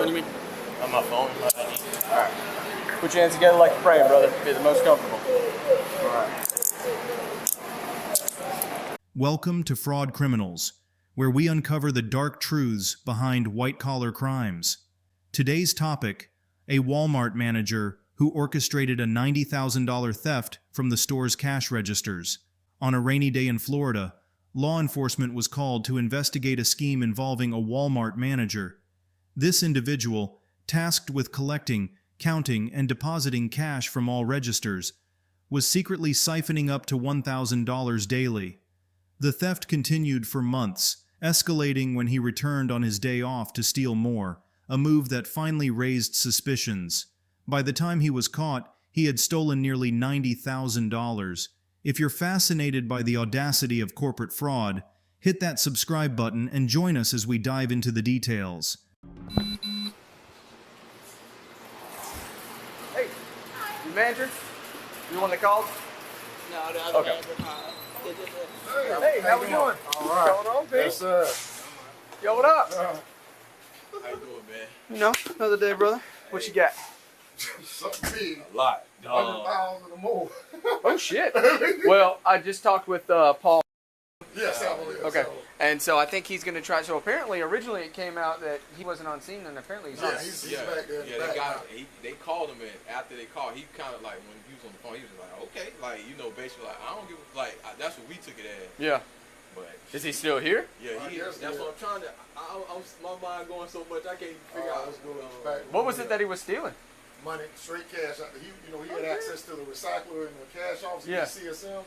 joining me? On my phone. Alright. Put your hands together like you're praying, brother. Be the most comfortable. Alright. Welcome to Fraud Criminals, where we uncover the dark truths behind white-collar crimes. Today's topic, a Walmart manager who orchestrated a $90,000 theft from the store's cash registers. On a rainy day in Florida, law enforcement was called to investigate a scheme involving a Walmart manager. This individual, tasked with collecting, counting, and depositing cash from all registers, was secretly siphoning up to $1,000 daily. The theft continued for months, escalating when he returned on his day off to steal more, a move that finally raised suspicions. By the time he was caught, he had stolen nearly $90,000. If you're fascinated by the audacity of corporate fraud, hit that subscribe button and join us as we dive into the details. Hey, you manager? You the one that called? No, the other Okay. manager called. Hey, how we doing? All right. What's going on, Pete? Yes, sir. Yo, what up? How you doing, man? You know, another day, brother. What you got? Something big. A lot. 100,000 or more. Oh, shit. Well, I just talked with Paul. Yes, I believe Okay. so. And so I think he's going to try. So apparently, originally it came out that he wasn't on scene, and apparently he's on Yeah, he's Yeah, back there. yeah, they got him. They called him, and after they called, he kind of like when he was on the phone, he was like, okay, like basically like I don't give that's what we took it as. Yeah. But Is he still here? yeah, he is. That's what I'm trying to. I'm my mind going so much I can't figure out what's going on. Back What was it that he was stealing? Money, straight cash. He had access to the recycler and the cash office. Yeah. CSM.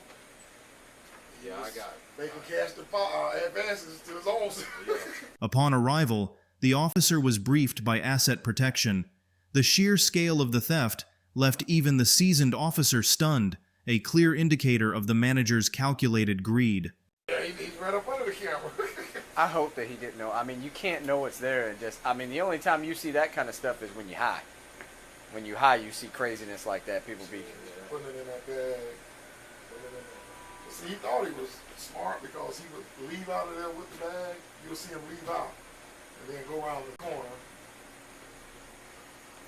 Yeah, I got it. Making cash advances to his own. Yeah. Upon arrival, the officer was briefed by Asset Protection. The sheer scale of the theft left even the seasoned officer stunned, a clear indicator of the manager's calculated greed. Yeah, he's right up under the camera. I hope that he didn't know. I mean, you can't know it's there and just. I mean, the only time you see that kind of stuff is when you high. When you high, you see craziness like that. People be. Putting it in that bag. See, he thought he was smart because he would leave out of there with the bag. You'll see him leave out and then go around the corner.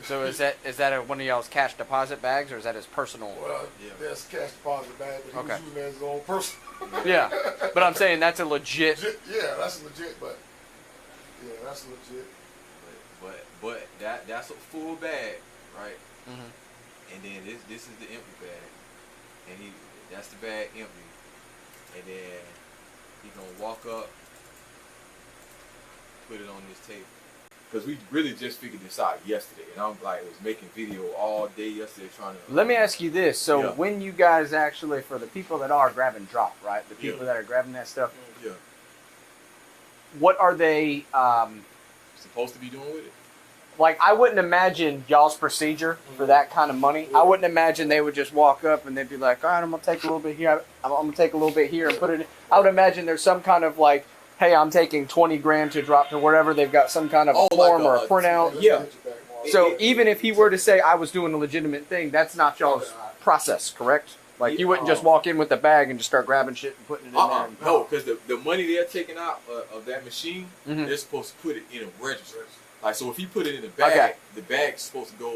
So is that one of y'all's cash deposit bags, or is that his personal? Well, Yeah. that's cash deposit bag, but he Okay. was using it as his own personal. Yeah, but I'm saying that's a legit. Yeah, that's legit, but yeah, that's legit. But that's a full bag, right? Mhm. And then this is the empty bag, and that's the bag empty, and then he gonna walk up, put it on this table. Because we really just figured this out yesterday, and I'm like, was making video all day yesterday trying to. Let me ask you this: so Yeah. when you guys actually, for the people that are grab and drop, right? The people Yeah. that are grabbing that stuff, Yeah, what are they? supposed to be doing with it. Like, I wouldn't imagine y'all's procedure for that kind of money. I wouldn't imagine they would just walk up and they'd be like, all right, I'm going to take a little bit here. I'm going to take a little bit here and put it in. I would imagine there's some kind of like, hey, I'm taking 20 grand to drop to wherever. They've got some kind of form or a printout. Yeah. So even if he were to say I was doing a legitimate thing, that's not y'all's process, correct? Like, you wouldn't just walk in with a bag and just start grabbing shit and putting it in there. And, No, because the money they're taking out of that machine, Mhm. they're supposed to put it in a register. Like, so if he put it in a bag, Okay. the bag's supposed to go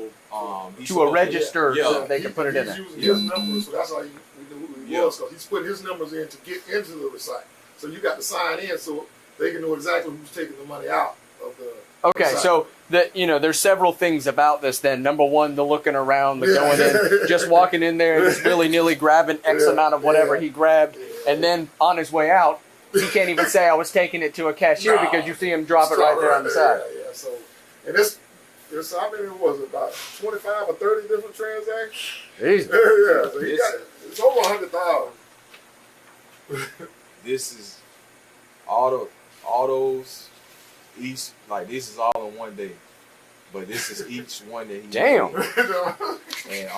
he's to a supposed register Yeah. so that they can put it in He's there. using his numbers, so that's how we knew who he Yeah. was, because he's putting his numbers in to get into the recycle. So you got to sign in so they can know exactly who's taking the money out of the. Okay, recycle. so there's several things about this. Then number one, the looking around, the going in, just walking in there and just willy nilly grabbing X Yeah, amount of whatever yeah. he grabbed, and then on his way out, he can't even say I was taking it to a cashier No. because you see him drop it right there on the side. Yeah. So, and this how many was it? About 25 or 30 different transactions. Jesus. Yeah. So he got it's over 100,000. This is all those each like this is all in one day, but this is each one that he Damn. made. And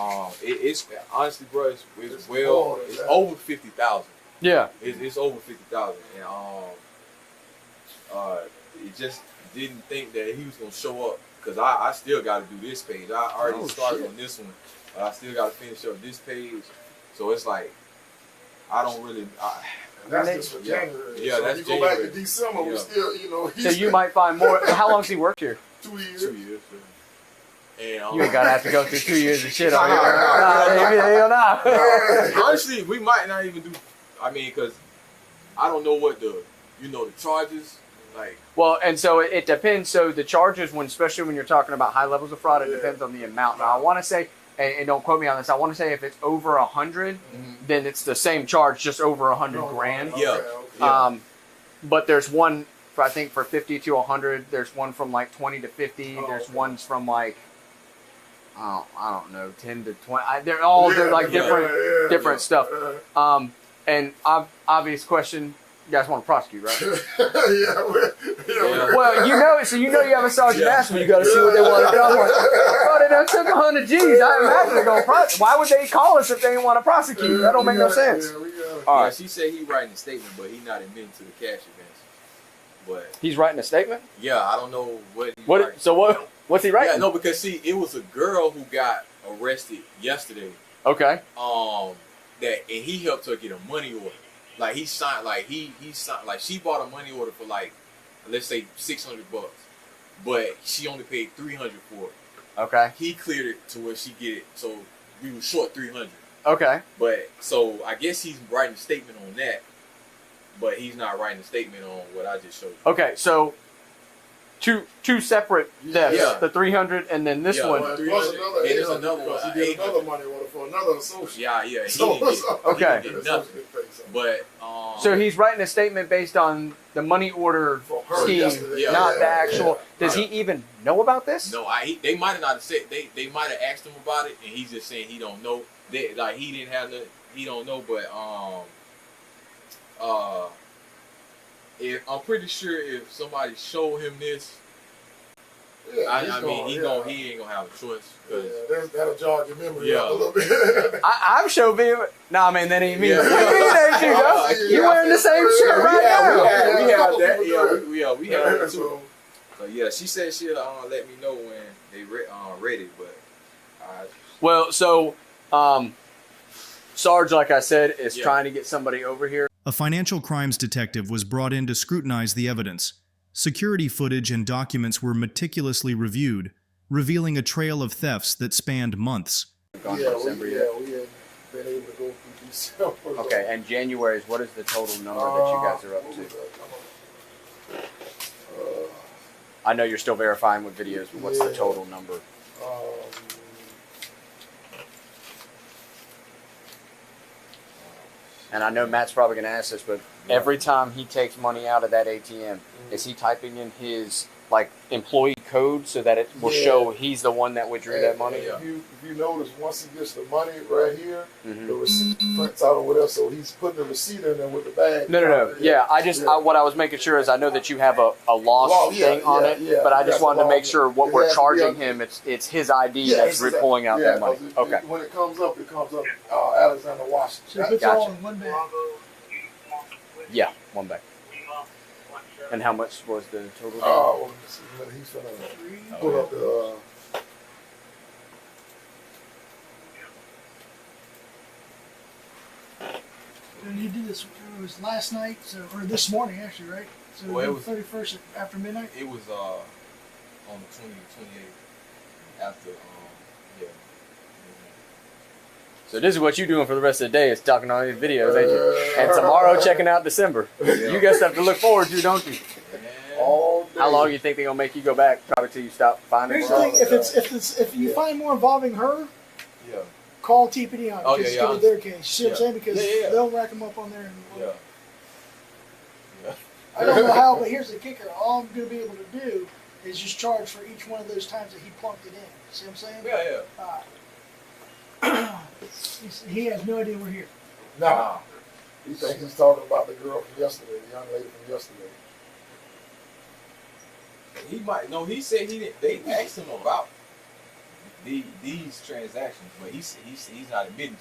it's honestly, bro, it's It's well, more than it's that. over 50,000. Yeah. It's over 50,000, and it just didn't think that he was gonna show up because I still got to do this page. I already started on this one, but I still got to finish up this page. So it's like I don't really. That's just for January. Yeah, so that's if you go back to January. December, we still, you know. So you might find more. How long's he worked here? 2 years. 2 years. And You ain't gotta have to go through 2 years of shit on here. Hell no. honestly, we might not even do. I mean, because I don't know what the charges like. Well, and so it depends. So the charges, especially when you're talking about high levels of fraud, it depends on the amount. Now I want to say, and don't quote me on this, I want to say if it's over 100, then it's the same charge, just over 100 grand. Yeah. But there's one for, I think, for 50 to 100. There's one from like 20 to 50. There's ones from like, I don't know, 10 to 20. They're like different stuff. And obvious question. You guys want to prosecute, right? Well, you have a sergeant ask me. You got to see what they want to do. I'm like, oh, they done took 100 G's. I imagine they're going to prosecute. Why would they call us if they didn't want to prosecute? That don't make no sense. All right. She said he writing a statement, but he not admitting to the cash advance. But he's writing a statement? Yeah, I don't know what. So what's he writing? Yeah, no, because see, it was a girl who got arrested yesterday. Okay. And he helped her get a money order. Like he signed, he signed, like she bought a money order for like, let's say $600, but she only paid $300 for it. Okay. He cleared it to where she get it, so we were short $300. Okay. But so I guess he's writing a statement on that, but he's not writing a statement on what I just showed you. Okay, so two separate thefts. Yeah. The 300 and then this one. Plus there's another one. He did another money order for another associate. Yeah. He Okay. didn't get nothing. But so he's writing a statement based on the money order scheme, not the actual. Does he even know about this? No, they might have not said they might have asked him about it, and he's just saying he don't know. He didn't have he don't know. But I'm pretty sure if somebody showed him this, he ain't gonna have a choice. That'll jog your memory a little bit. I'm sure him. Nah, man, that ain't me. Yeah. You wearing the same shirt right now. We have that. We have that too. So yeah, she said she'll let me know when they ready. But well, so Sarge, like I said, is trying to get somebody over here. A financial crimes detective was brought in to scrutinize the evidence. Security footage and documents were meticulously reviewed, revealing a trail of thefts that spanned months. We hadn't been able to go through December. Okay, and January is what is the total number that you guys are up to? I know you're still verifying with videos, but what's the total number? And I know Matt's probably going to ask this, but every time he takes money out of that ATM, is he typing in his employee code so that it will show he's the one that withdrew that money? If you notice, once he gets the money right here, the receipt prints out or whatever, so he's putting the receipt in there with the bag. No. Yeah, what I was making sure is I know that you have a loss thing on it, but I just wanted to make sure what we're charging him, it's his ID that's pulling out that money. Okay. When it comes up Alexander Washington. So it's all in one bag? Yeah, one bag. And how much was the total? Well, he's gonna pull up the. And he did this. It was last night, or this morning actually, right? So it was 31st after midnight. It was on the 28th after So this is what you're doing for the rest of the day, is talking on these videos, ain't you? And tomorrow checking out December. You got stuff to look forward to, don't you? How long do you think they're gonna make you go back? Probably till you stop finding. Here's the thing: if you find more involving her, call TPD on it. Because it's their case. You see what I'm saying? Because they'll rack them up on there. I don't know how, but here's the kicker: all I'm going to be able to do is just charge for each one of those times that he plunked it in. See what I'm saying? He has no idea we're here. No. He thinks he's talking about the girl from yesterday, the young lady from yesterday. He might. No, he said he didn't. They asked him about these transactions, but he's not admitting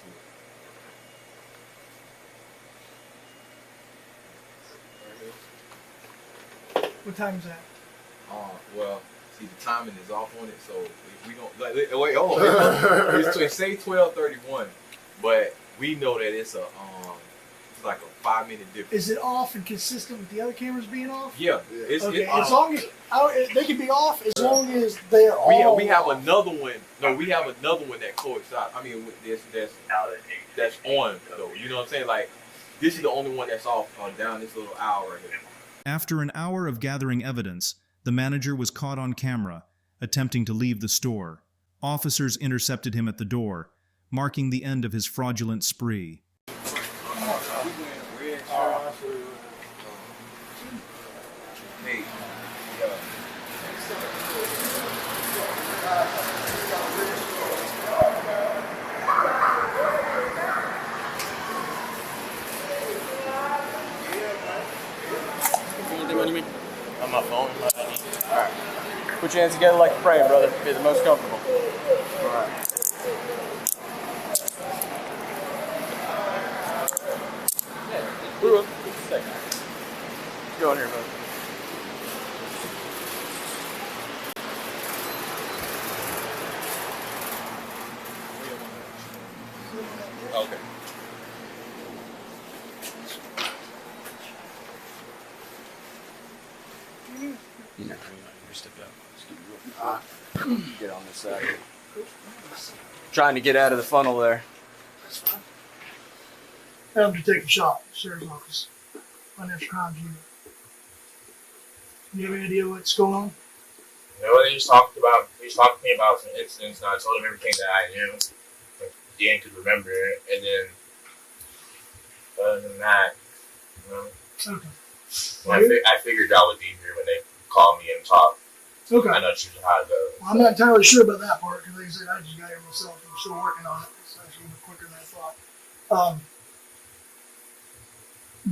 to it. What time is that? Well, see, the timing is off on it, so if we don't wait, hold on. It's say 12:31, but we know that it's a like a 5-minute difference. Is it off and consistent with the other cameras being off? Yeah. Okay, as long as they can be off, as long as they're all. We have another one. No, we have another one that coincides. I mean, that's on though. You know what I'm saying? Like, this is the only one that's off down this little aisle right here. After an hour of gathering evidence, the manager was caught on camera, attempting to leave the store. Officers intercepted him at the door, marking the end of his fraudulent spree. On my phone. Alright. Put your hands together like you're praying, brother. Be the most comfortable. Alright. Go in here, brother. Okay. You know, step out. Get on this side. Trying to get out of the funnel there. That's fine. I'm to take a shot. Sheriff's Office. Financial Crimes Unit. You have any idea what's going on? No, he was talking to me about some incidents, and I told him everything that I knew. Dan could remember it, and then other than that, you know, Okay. I figured that was easier when they called me and talked. Okay. I know that's usually how it goes. Well, I'm not entirely sure about that part because, like I said, I just got here myself. I'm still working on it. It's actually quicker than I thought.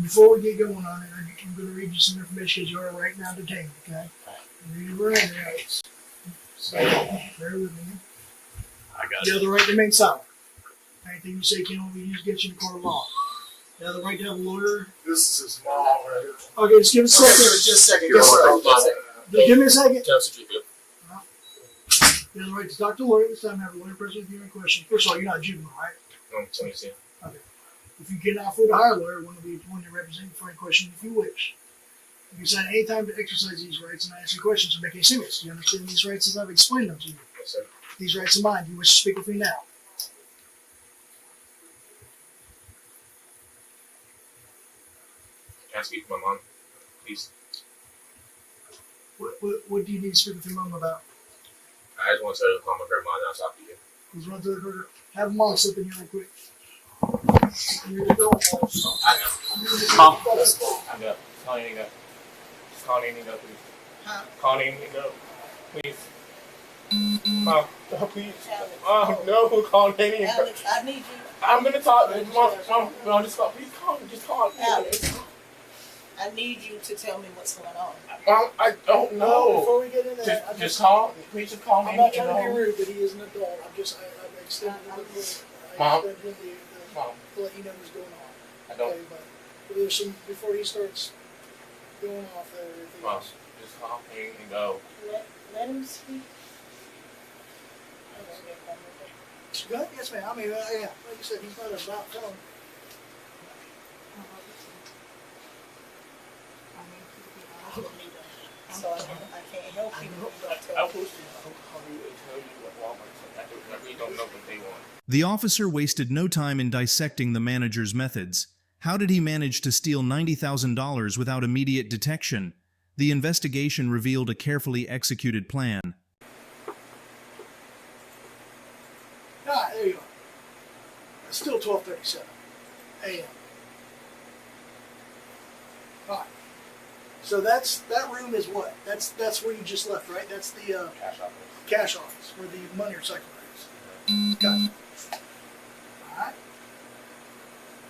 Before we get going on it, I'm going to read you some information because you are right now detained, okay? Read your Miranda rights. So, bear with me. I got You have the right to remain silent. Anything you say can only be used against you in the court of law. You have the right to have a lawyer. This is his mom right here. Okay, just give us a second. Just a second. Yes, sir. Just give me a second. Just a second. You have the right to talk to a lawyer this time. Have a lawyer present with you in question. First of all, you're not a juvenile, right? Let me see. Okay. If you cannot afford to hire a lawyer, one will be appointed to represent you for any question if you wish. You can sign any time to exercise these rights and I ask you questions to make any serious. Do you understand these rights as I've explained them to you? Yes, sir. These rights are mine. Do you wish to speak with me now? Can I speak to my mom, please? What do you need to speak with your mom about? I just want to call my grandma and I'll talk to you. Let's run to the corner. Have mom slip in here real quick. Mom. I know. Call Annie and go. Just call Annie and go, please. Huh? Call Annie and go. Please. Mom, no, please. Mom, no, call Annie and go. Alex, I need you. I'm gonna talk. Mom, just call. Please call. Just call. Alex, I need you to tell me what's going on. Mom, I don't know. Before we get into that, Just call. Please just call me. I'm not trying to be rude, but he is an adult. I'm extended the Mom. Mom. To let you know what's going on. I don't. Okay, but there's some, before he starts going off there. Mom, just call me and go. Let him speak. Go ahead. Yes, ma'am. I mean, yeah. Like I said, he's not about phone. So I can't help you. I wish I could call you and tell you what Walmart's like. I really don't know what they want. The officer wasted no time in dissecting the manager's methods. How did he manage to steal $90,000 without immediate detection? The investigation revealed a carefully executed plan. Ah, there you go. It's still 12:37 a.m. All right. So that room is what? That's where you just left, right? That's the cash office where the money recycler is. Got it. All right.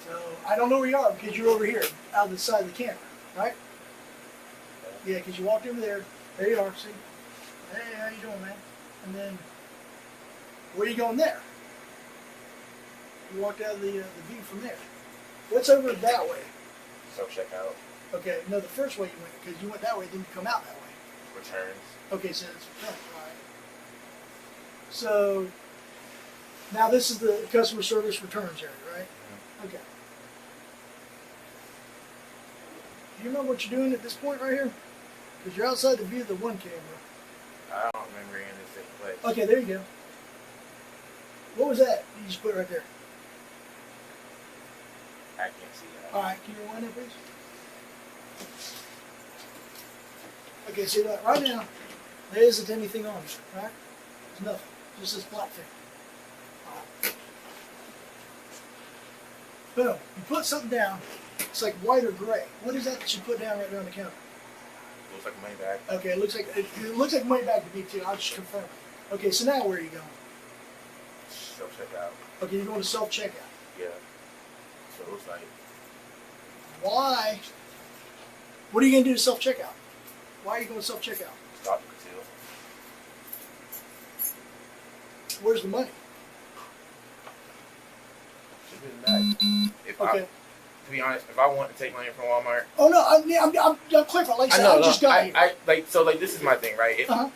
So I don't know where you are because you're over here, out of the side of the camera, right? Yeah, because you walked over there. There you are. See? Hey, how you doing, man? And then where are you going there? You walked out of the view from there. What's over that way? Self-checkout. Okay, no, the first way you went, because you went that way, then you come out that way. Returns. Okay, so it's return, all right. So, now this is the customer service returns area, right? Okay. Do you remember what you're doing at this point right here? Because you're outside the view of the one camera. I don't remember any of this taking place. Okay, there you go. What was that you just put right there? I can't see that. All right, can you rewind that, please? Okay, see that right now, there isn't anything on it, right? There's nothing, just this black thing. All right. Boom, you put something down, it's like white or gray. What is that you put down right there on the counter? Looks like a money bag. Okay, it looks like money back to me too. I'll just confirm. Okay, so now where are you going? Self-checkout. Okay, you're going to self-checkout. Yeah. So it looks like. Why? What are you going to do to self-checkout? Why are you going to self-checkout? Stop and conceal. Where's the money? Should be in the bag. If Okay. To be honest, if I want to take money from Walmart, Oh no, I'm clarifying. Like I said, I just got here. I this is my thing, right? If, Uh-huh.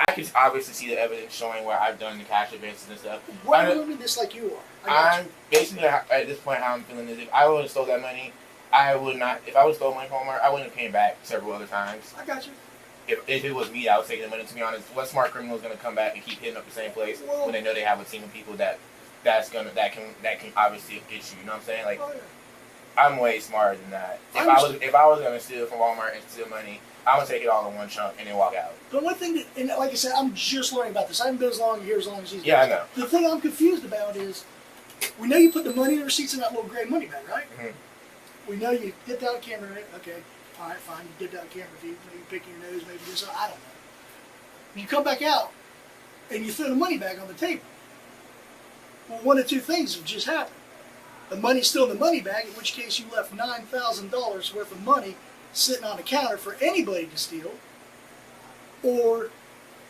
I can obviously see the evidence showing where I've done the cash advances and stuff. Why are you doing this like you are? I got I'm basically at this point how I'm feeling is if I would have stole that money, I would not. If I would have stole money from Walmart, I wouldn't have came back several other times. you. I got you. If it was me that was taking the money, to be honest, what smart criminal is going to come back and keep hitting up the same place when they know they have a team of people that can obviously get you? You know what I'm saying? Like Oh, yeah. I'm way smarter than that. If I was going to steal from Walmart and steal money, I'm gonna take it all in one chunk and then walk out. The one thing that, and like I said, I'm just learning about this. I haven't been here as long as he's been. Yeah, I know. The thing I'm confused about is, we know you put the money and the receipts in that little gray money bag, right? Mm-hmm. We know you dipped out a camera, right? Okay, all right, fine. You dipped out a camera view. Maybe picking your nose, maybe do something. I don't know. You come back out and you throw the money bag on the table. Well, one of two things have just happened. The money's still in the money bag, in which case you left $9,000 worth of money sitting on the counter for anybody to steal, or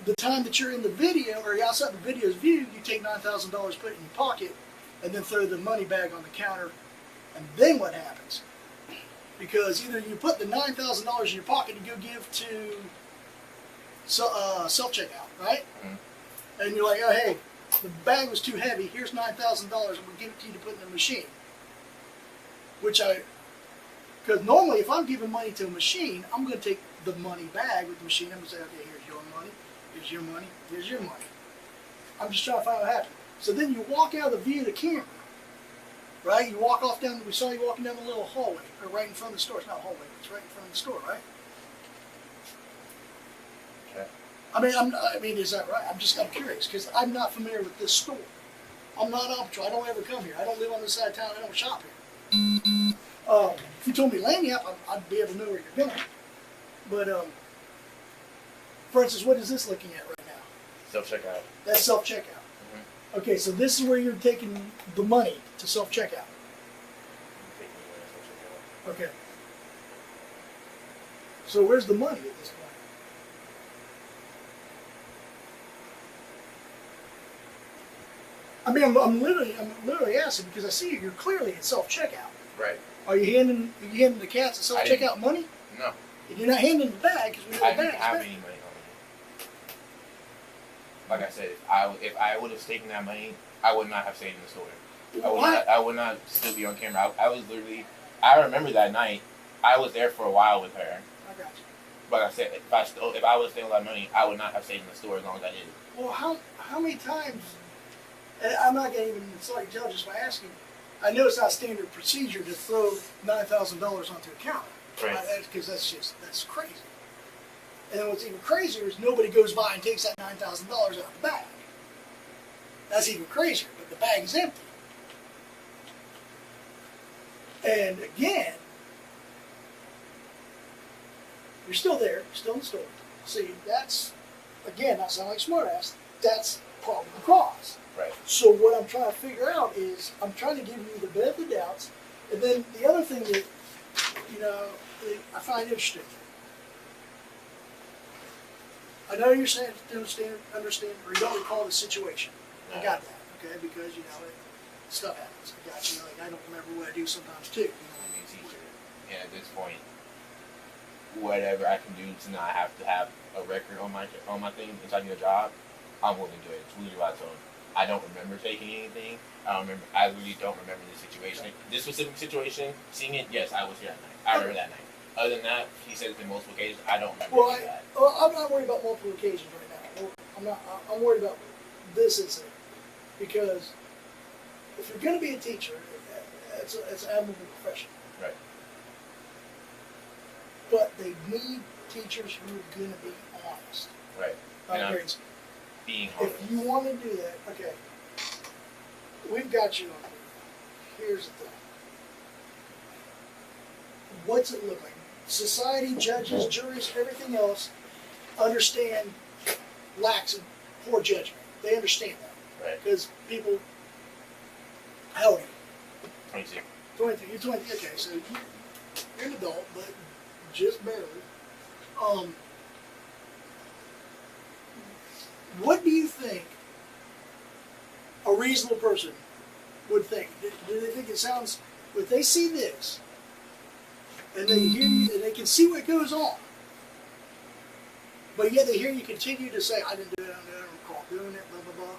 the time that you're in the video or you're outside the video's view, you take $9,000, put it in your pocket, and then throw the money bag on the counter, and then what happens? Because either you put the $9,000 in your pocket to go give to self-checkout, right? Mm-hmm. And you're like, oh hey, the bag was too heavy, here's $9,000, and we'll give it to you to put in the machine. Because normally, if I'm giving money to a machine, I'm going to take the money bag with the machine. I'm going to say, okay, here's your money, here's your money, here's your money. I'm just trying to find what happened. So then you walk out of the view of the camera, right? You walk off down, we saw you walking down the little hallway, or right in front of the store. It's not a hallway, it's right in front of the store, right? Okay. I mean, is that right? I'm curious, because I'm not familiar with this store. I'm not on patrol. I don't ever come here. I don't live on this side of town. I don't shop here. If you told me Lanyap, I'd be able to know where you're going. But, for instance, what is this looking at right now? Self-checkout. That's self-checkout. Mm-hmm. Okay, so this is where you're taking the money to self-checkout. Okay. So where's the money at this point? I mean, I'm literally asking because I see you're clearly at self-checkout. Right. Are you handing the cats at self-checkout money? No. And you're not handing the bag because we know I the didn't bag's have back. any money on me. Like I said, if I would have taken that money, I would not have stayed in the store. I would not still be on camera. I was literally. I remember that night. I was there for a while with her. I got you. But like I said, if I would have stayed with that money, I would not have stayed in the store as long as I did. Well, how many times? And I'm not going to even insult your intelligence by asking. I know it's not standard procedure to throw $9,000 onto a counter, Right. Because that's crazy. And then what's even crazier is nobody goes by and takes that $9,000 out of the bag. That's even crazier. But the bag is empty. And again, you're still there, still in the store. See, that's again, not sound like smartass. That's problem across. Right. So what I'm trying to figure out is I'm trying to give you the benefit of the doubts, and then the other thing that I find interesting. I know you're saying understand, or you don't recall the situation. I got that, okay? Because stuff happens. I got you. Like I don't remember what I do sometimes too. I'm a teacher, and at this point, whatever I can do to not have to have a record on my thing if I get a job, I'm willing to do it. It's really what I told him. I don't remember taking anything. I really don't remember this situation. This specific situation, seeing it, yes, I was here that night. I remember that night. Other than that, he said it's been multiple occasions. I don't remember Well, that. I'm not worried about multiple occasions right now. I'm not. I'm worried about this incident because if you're going to be a teacher, it's an admirable profession. Right. But they need teachers who are going to be honest. Right. About And grades. being honest. If you want to do that, okay, we've got you on here. Here's the thing. What's it look like? Society, judges, juries, everything else understand lacks in poor judgment. They understand that. Right. Because people, how old are you? 22. 23. You're 20. Okay, so you're an adult, but just barely. What do you think a reasonable person would think? Do they think it sounds, if they see this, and they hear you, and they can see what goes on, but yet they hear you continue to say, I didn't do it, I don't recall doing it, blah, blah, blah.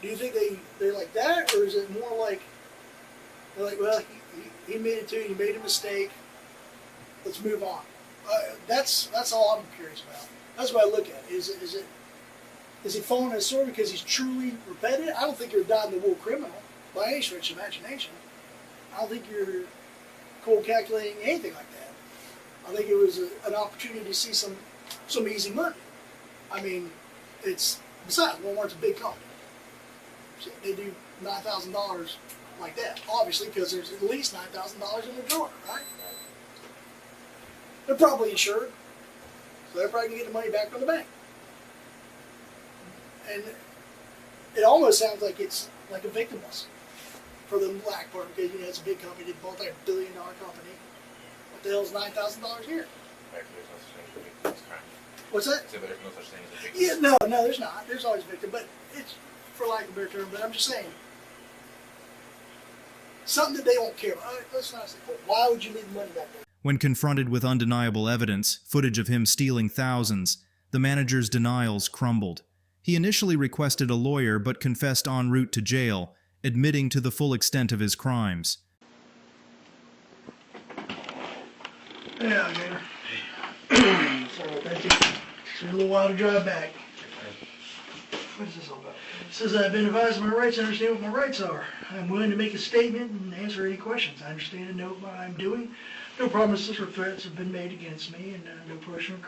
Do you think they're like that, or is it more like, they're like, well, he made it too, he made a mistake, let's move on? That's all I'm curious about. That's what I look at. Is he falling on his sword because he's truly repentant? I don't think you're a dyed-in-the-wool criminal by any stretch of imagination. I don't think you're cold calculating anything like that. I think it was an opportunity to see some easy money. I mean, besides, Walmart's a big company. So they do $9,000 like that, obviously, because there's at least $9,000 in the drawer, right? They're probably insured, so they're probably going to get the money back from the bank. And it almost sounds like it's like a victimless for the black part, because it's a big company, they bought like $1 billion company. What the hell is $9,000 here? There's no such thing as a victimless crime. What's that? So there's no such thing as a victim. Yeah, no, there's not. There's always a victim, but it's, for lack of a better term, but I'm just saying, something that they don't care about. Let's not say, well, why would you leave money back there? When confronted with undeniable evidence, footage of him stealing thousands, the manager's denials crumbled. He initially requested a lawyer but confessed en route to jail, admitting to the full extent of his crimes. Yeah, Gator. Sorry about that. It's a little while to drive back. What is this all about? It says, I've been advised of my rights and understand what my rights are. I'm willing to make a statement and answer any questions. I understand and know what I'm doing. No promises or threats have been made against me, and no pressure or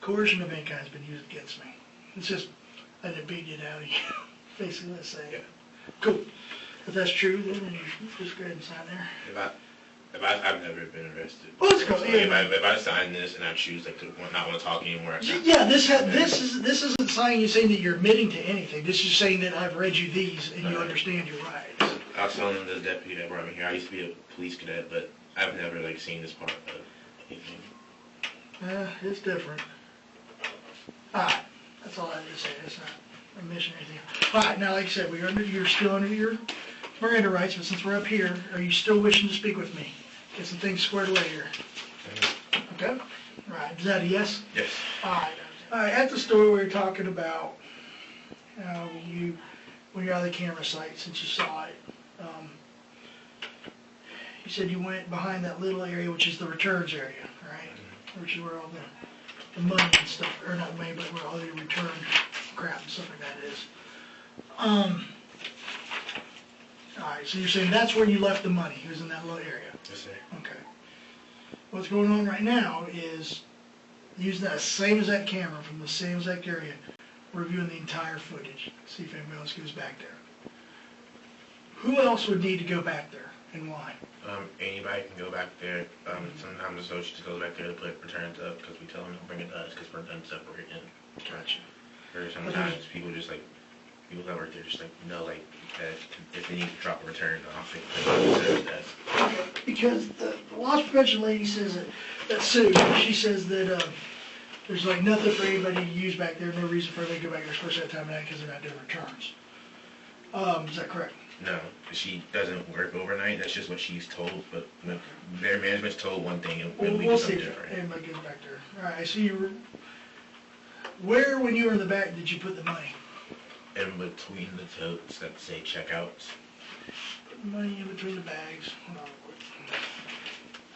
coercion of any kind has been used against me. It's just, I didn't beat it out of you. Basically, let's say. Yeah. Cool. If that's true, then you just go ahead and sign there. I've never been arrested. Well, let's go. So Yeah. if I sign this and I choose to not want to talk anymore, Yeah, this isn't saying you saying that you're admitting to anything. This is saying that I've read you these and you understand your rights. I was telling the deputy that brought me here. I used to be a police cadet, but I've never seen this part of anything. It's different. Alright, that's all I have to say. That's not a mission or anything. Alright, now like I said, you're still under your Miranda rights, but since we're up here, are you still wishing to speak with me? Get some things squared away here. Okay? Alright, is that a yes? Yes. Alright, at the store we were talking about when you're out of the camera sight, since you saw it, you said you went behind that little area, which is the returns area, right? Which is where all the money and stuff, or not money, but where all the return crap and stuff like that is. Alright, so you're saying that's where you left the money, it was in that little area? Yes, sir. Okay. What's going on right now is using that same exact camera from the same exact area, reviewing the entire footage, see if anybody else goes back there. Who else would need to go back there and why? Anybody can go back there. Sometimes associates go back there to put returns up because we tell them to bring it to us because we're done separating. Gotcha. Or sometimes people that work there just know that if they need to drop a return off, that. Okay, because the loss prevention lady says that Sue, she says that there's nothing for anybody to use back there, no reason for them to go back there, especially at that time of night because they're not doing returns. Is that correct? No, she doesn't work overnight. That's just what she's told. But their management's told one thing, and we do something different. Everybody goes back there. All right. So where, when you were in the back, did you put the money? In between the totes that say checkouts. Put the money in between the bags. Hold on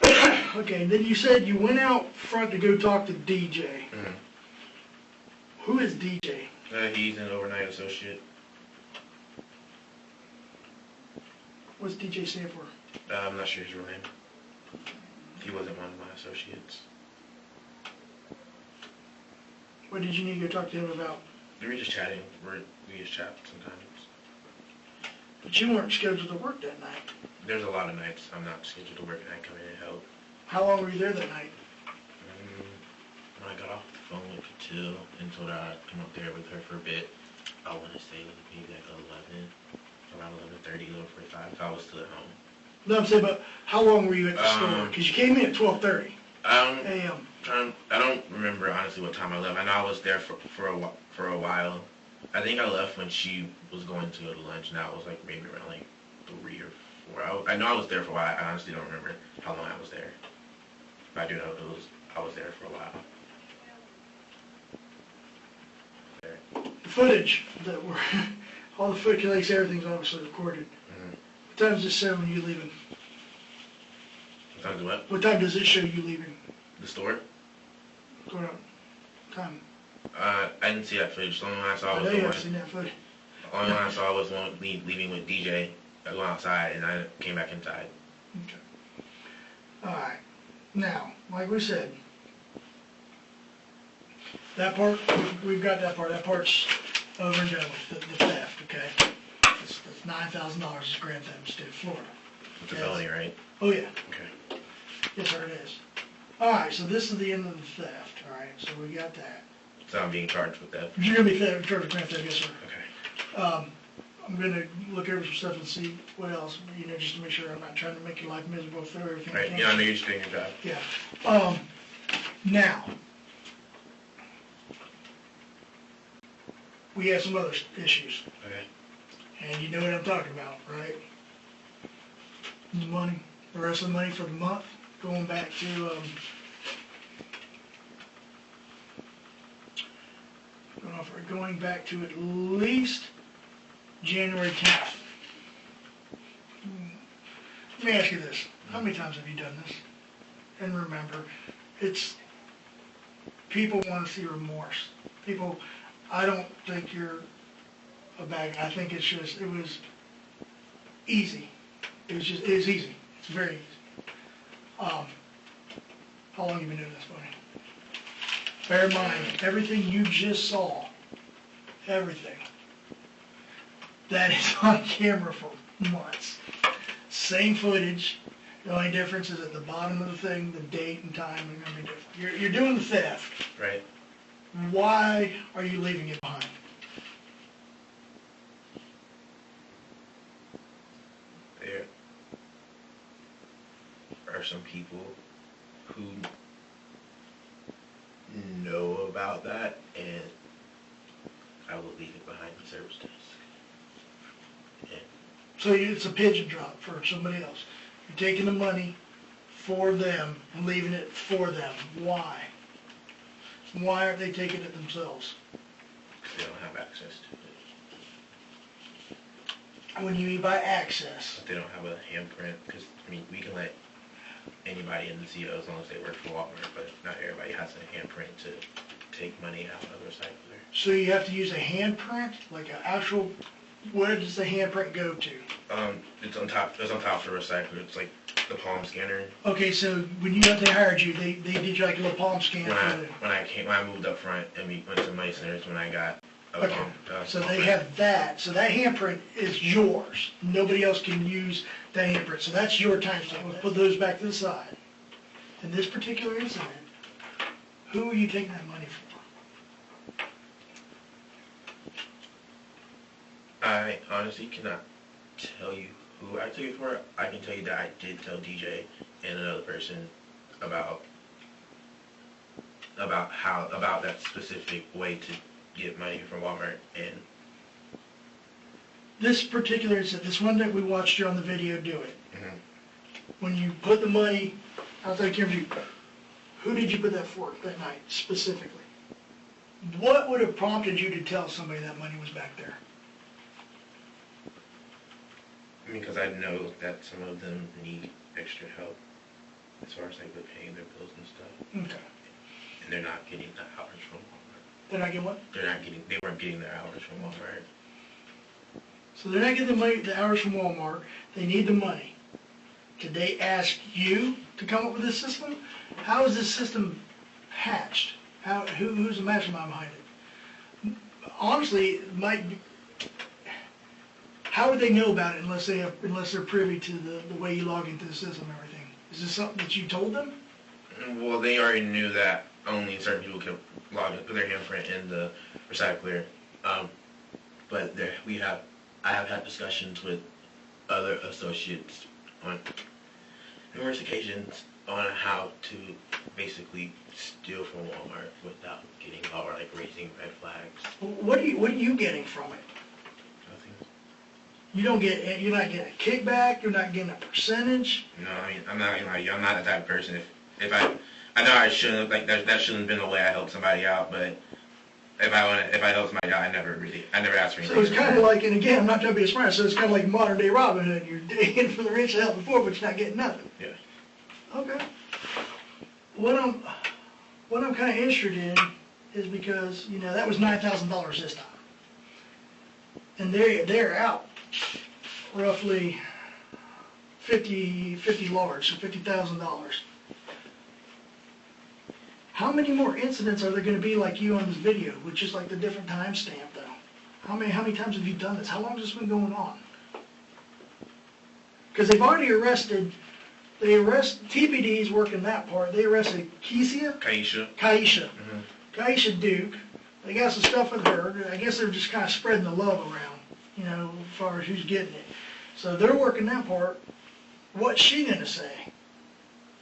real quick. Okay, then you said you went out front to go talk to DJ. Mhm. Who is DJ? He's an overnight associate. What's DJ stand for? I'm not sure his real name. He wasn't one of my associates. What did you need to go talk to him about? We were just chatting. We just chat sometimes. But you weren't scheduled to work that night. There's a lot of nights I'm not scheduled to work and I come in and help. How long were you there that night? When I got off the phone with Patil and told her I'd come up there with her for a bit, I want to say maybe like 11, around 11:30, 11:45. I was still at home. No, I'm saying, but how long were you at the store? Because you came in at 12:30 a.m. I don't remember honestly what time I left. I know I was there for a while. I think I left when she was going to go to lunch, and that was like maybe around like 3 or 4. I know I was there for a while. I honestly don't remember how long I was there, but I do know I was there for a while. The footage that were, all the footage, like everything's obviously recorded. Mm-hmm. What time does it show when you leaving? What time is what? What time does it show you leaving? The store? Going out. Time. I didn't see that footage. The only one I saw I was know the you one. haven't seen that footage. The only one I saw was one leaving with DJ. I go outside and I came back inside. Okay. All right. Now, like we said, that part, we've got that part. That part's over and done with, the theft, okay? That's $9,000 is grand theft in the state of Florida. It's a Yes. felony, right? Oh, yeah. Okay. Yes, sir, it is. All right, so this is the end of the theft, all right? So we got that. So I'm being charged with that. You're going to be charged with grand theft, yes, sir. Okay. I'm going to look over some stuff and see what else, just to make sure I'm not trying to make your life miserable, throw everything Right. I Yeah, I can. know you're just doing your job. Yeah. Now, we have some other issues, Okay. and you know what I'm talking about, right? The money, the rest of the money for the month, going back to, going back to at least January 10th. Let me ask you this. How many times have you done this? And remember, it's, people want to see remorse. People, I don't think you're a bad guy. I think it's just, it was easy. It was easy. It's very easy. How long have you been doing this, buddy? Bear in mind, everything you just saw, everything, that is on camera for months. Same footage. The only difference is at the bottom of the thing, the date and time are going to be different. You're doing the theft. Right. Why are you leaving it behind? There are some people who know about that, and I will leave it behind the service desk. And So it's a pigeon drop for somebody else. You're taking the money for them and leaving it for them. Why? Why aren't they taking it themselves? they don't have access to it. When you mean by access, But they don't have a handprint, because, I mean, we can let anybody in the CO as long as they work for Walmart, but not everybody has a handprint to take money out of the recycler. so you have to use a handprint, like an actual, where does the handprint go to? It's on top of the recycler. It's like the palm scanner. Okay, so when they hired you, they did you like a little palm scan for them. When I moved up front and we went to Masoners when I got a Okay, so they have that. So that handprint is yours. Nobody else can use that handprint. So that's your timestamp. We'll put those back to the side. In this particular incident, who are you taking that money for? I honestly cannot tell you who I took it for. I can tell you that I did tell DJ and another person about that specific way to get money from Walmart. And This particular incident, this one that we watched you on the video do it. Mhm. When you put the money outside the camera, who did you put that for that night specifically? What would have prompted you to tell somebody that money was back there? because I know that some of them need extra help. as far as like the paying their bills and stuff. Okay. And they're not getting the hours from Walmart. They're not getting what? They weren't getting their hours from Walmart. So they're not getting the hours from Walmart. They need the money. Did they ask you to come up with this system? How is this system hatched? Who's the mastermind behind it? Honestly, it might be, how would they know about it unless they're privy to the way you log into the system and everything? Is this something that you told them? Well, they already knew that only certain people can log in, put their handprint in the recycler. But I have had discussions with other associates on numerous occasions on how to basically steal from Walmart without getting caught or like raising red flags. What are you getting from it? Nothing. You're not getting a kickback. You're not getting a percentage. No, I mean, I'm not gonna lie to you. I'm not that type of person. If I know I shouldn't, like, that shouldn't have been the way I helped somebody out, but if I help somebody out, I never asked for anything. So it's kind of like, and again, I'm not trying to be smart, so it's kind of like modern day Robin Hood. You're digging for the rich to help the poor, but you're not getting nothing. Yeah. Okay. What I'm kind of interested in is because, that was $9,000 this time. And they're out roughly 50 large, so $50,000. How many more incidents are there going to be like you on this video, with just like the different timestamp though? How many times have you done this? How long has this been going on? Because they've already arrested, TPD's working that part. They arrested Kaisha. Mm-hmm. Kaisha Duke. They got some stuff with her. I guess they're just kind of spreading the love around, as far as who's getting it. So they're working that part. What's she going to say?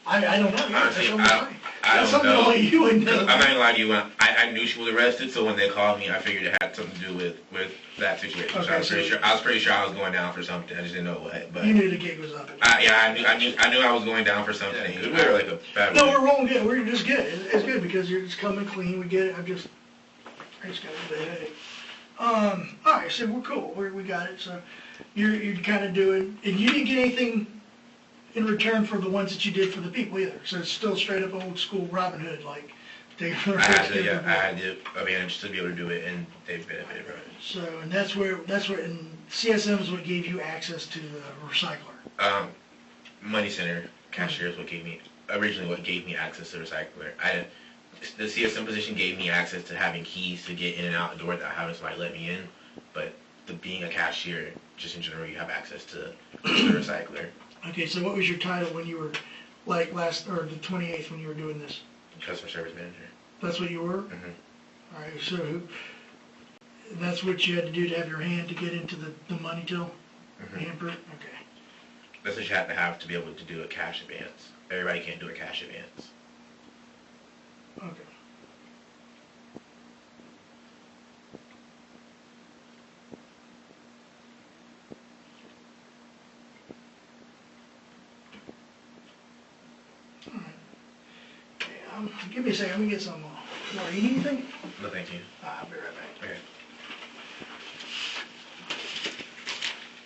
I don't know. Honestly, That's something know. only you would know. I'm not gonna lie to you. I knew she was arrested, so when they called me, I figured it had something to do with that situation. Okay, so I was pretty sure I was going down for something. I just didn't know what. But You knew the gig was up. I knew I was going down for something. It was like a bad. No, we're rolling good. We're just good. It's good because you're just coming clean. We get it. I just got a bit of headache. All right, so we're cool. We got it. So you're kind of doing, and you didn't get anything in return for the ones that you did for the people either. So it's still straight up old school Robin Hood, like take it from the I had the advantage to be able to do it, and they benefited from it. So, and that's where, and CSM is what gave you access to the recycler. Money Center cashier is what gave me access to the recycler. The CSM position gave me access to having keys to get in and out the door without having somebody let me in, but being a cashier, just in general, you have access to the recycler. Okay, so what was your title when you were, like the 28th when you were doing this? Customer service manager. That's what you were? Mm-hmm. All right, so that's what you had to do to have your hand to get into the money till? Mm-hmm. Handprint? Okay. That's what you have to be able to do a cash advance. Everybody can't do a cash advance. Okay. Give me a second, let me get some more. You need anything? No, thank you. I'll be right back. Okay.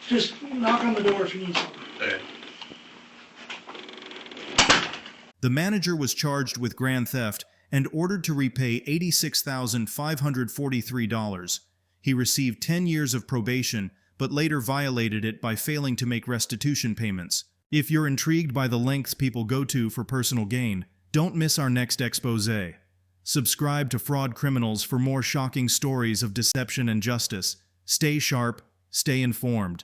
Just knock on the door if you need something. Okay. The manager was charged with grand theft and ordered to repay $86,543. He received 10 years of probation, but later violated it by failing to make restitution payments. If you're intrigued by the lengths people go to for personal gain, don't miss our next expose. Subscribe to Fraud Criminals for more shocking stories of deception and justice. Stay sharp, stay informed.